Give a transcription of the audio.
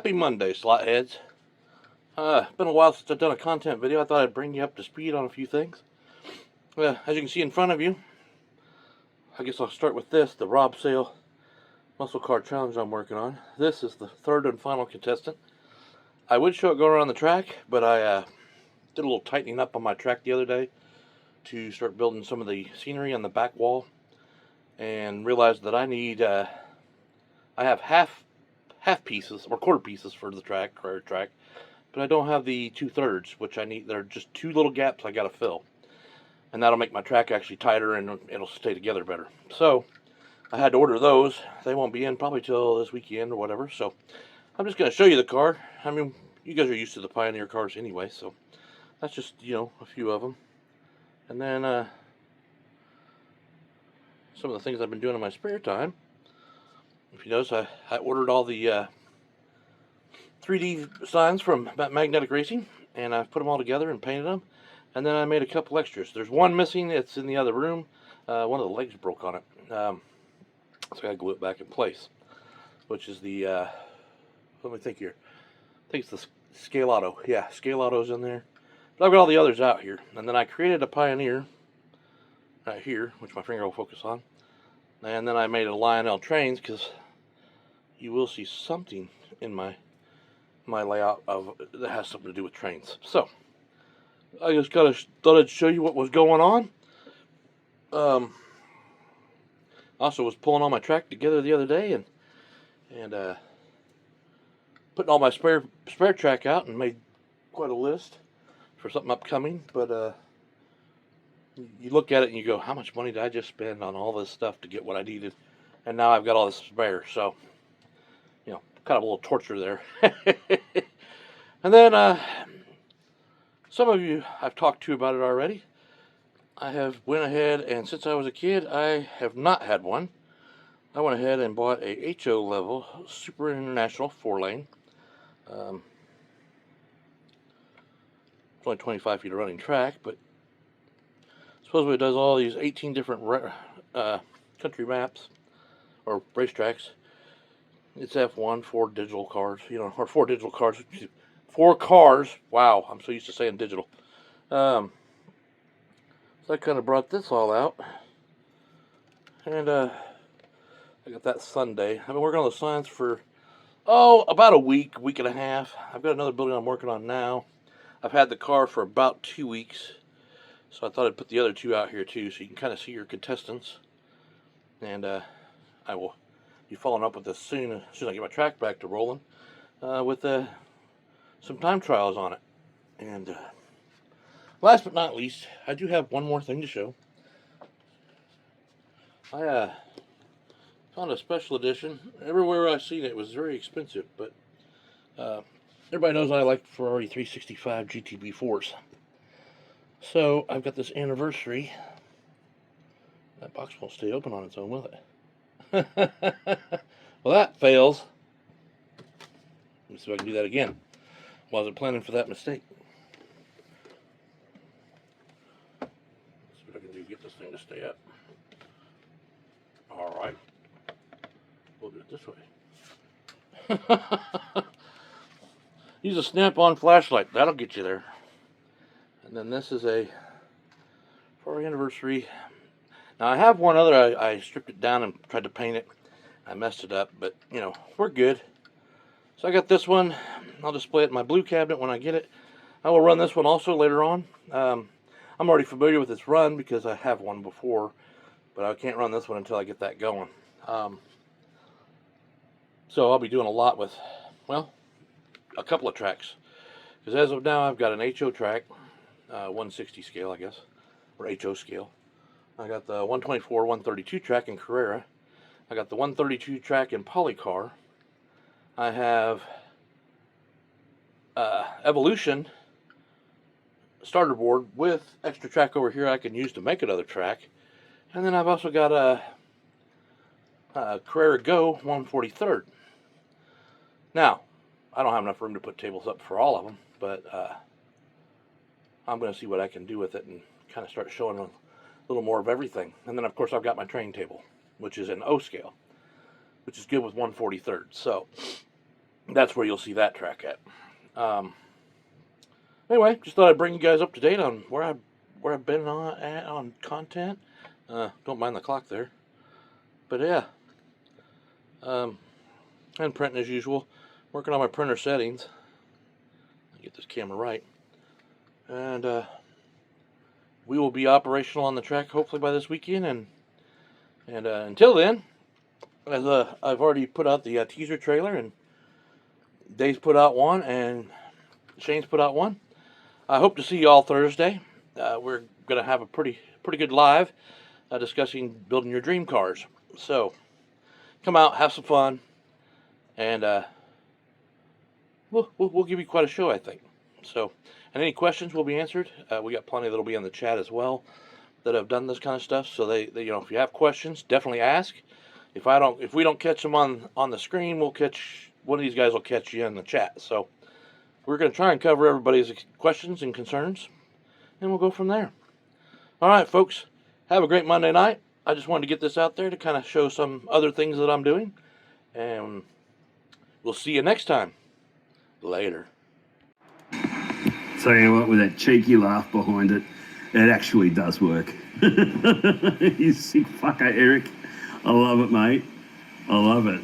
Happy Monday, slot heads. It's been a while since I've done a content video. I thought I'd bring you up to speed on a few things. As you can see in front of you, I guess I'll start with this, the Rob Sale Muscle Car Challenge I'm working on. This is the third and final contestant. I would show it going around the track, but I did a little tightening up on my track the other day to start building some of the scenery on the back wall, and realized that I need, I have half pieces or quarter pieces for the track, but I don't have the 2/3, which I need. There are just two little gaps I got to fill, and that'll make my track actually tighter and it'll stay together better. So I had to order those. They won't be in probably till this weekend or whatever. So I'm just going to show you the car. I mean, you guys are used to the Pioneer cars anyway, so that's just, a few of them. And then some of the things I've been doing in my spare time. If you notice, I ordered all the 3D signs from Magnetic Racing, and I've put them all together and painted them. And then I made a couple extras. There's one missing. It's in the other room. One of the legs broke on it. So I gotta glue it back in place, which is the, let me think here. I think it's the Scale Auto. Yeah, Scale Auto's in there. But I've got all the others out here. And then I created a Pioneer right here, which my finger will focus on. And then I made a Lionel Trains, because you will see something in my layout that has something to do with trains. So I just thought I'd show you what was going on. Also was pulling all my track together the other day and putting all my spare track out, and made quite a list for something upcoming. But you look at it and you go, how much money did I just spend on all this stuff to get what I needed? And now I've got all this spare. So, kind of a little torture there. And then some of you I've talked to about it already. I have went ahead, and since I was a kid, I have not had one. I went ahead and bought a HO level Super International 4-lane. It's only 25 feet of running track, but supposedly it does all these 18 different country maps or racetracks. It's F1, 4 digital cars, or 4 digital cars. 4 cars. Wow, I'm so used to saying digital. So I kind of brought this all out, and I got that Sunday. I've been working on the signs for about a week and a half. I've got another building I'm working on now. I've had the car for about 2 weeks, so I thought I'd put the other two out here too, so you can kind of see your contestants. And I will be following up with this soon as I get my track back to rolling, with some time trials on it. And last but not least, I do have one more thing to show. I found a special edition. Everywhere I've seen it, it was very expensive, but everybody knows I like Ferrari 365 GTB4s. So I've got this anniversary. That box won't stay open on its own, will it? Well, that fails. Let me see if I can do that again. Wasn't planning for that mistake. Let's see what I can do to get this thing to stay up. Alright. We'll do it this way. Use a snap-on flashlight. That'll get you there. And then this is a Ferrari anniversary. Now I have one other. I stripped it down and tried to paint it. I messed it up, but we're good. So I got this one. I'll display it in my blue cabinet when I get it. I will run this one also later on. I'm already familiar with its run because I have one before, but I can't run this one until I get that going. So I'll be doing a lot with, well, a couple of tracks. Because as of now, I've got an HO track, 160 scale, I guess, or HO scale. I got the 124, 132 track in Carrera. I got the 132 track in Polycar. I have Evolution starter board with extra track over here I can use to make another track. And then I've also got a Carrera Go 143rd. Now, I don't have enough room to put tables up for all of them, but I'm going to see what I can do with it and kind of start showing a little more of everything. And then, of course, I've got my train table, which is in O scale, which is good with 143rd. So that's where you'll see that track at. Anyway, just thought I'd bring you guys up to date on where I've been on content. Don't mind the clock there, but yeah. And printing as usual. Working on my printer settings. Get this camera right, and we will be operational on the track hopefully by this weekend. And until then, as I've already put out the teaser trailer, and Dave's put out one, and Shane's put out one. I hope to see you all Thursday. We're going to have a pretty good live discussing building your dream cars. So come out, have some fun, and we'll give you quite a show, I think. So, and any questions will be answered. We got plenty that'll be in the chat as well that have done this kind of stuff. So they if you have questions, definitely ask. If we don't catch them on the screen, we'll catch one of these guys will catch you in the chat. So we're going to try and cover everybody's questions and concerns, and we'll go from there. All right, folks, have a great Monday night. I just wanted to get this out there to kind of show some other things that I'm doing, and we'll see you next time. Later. Tell you what, with that cheeky laugh behind it, it actually does work. You sick fucker, Eric. I love it, mate. I love it.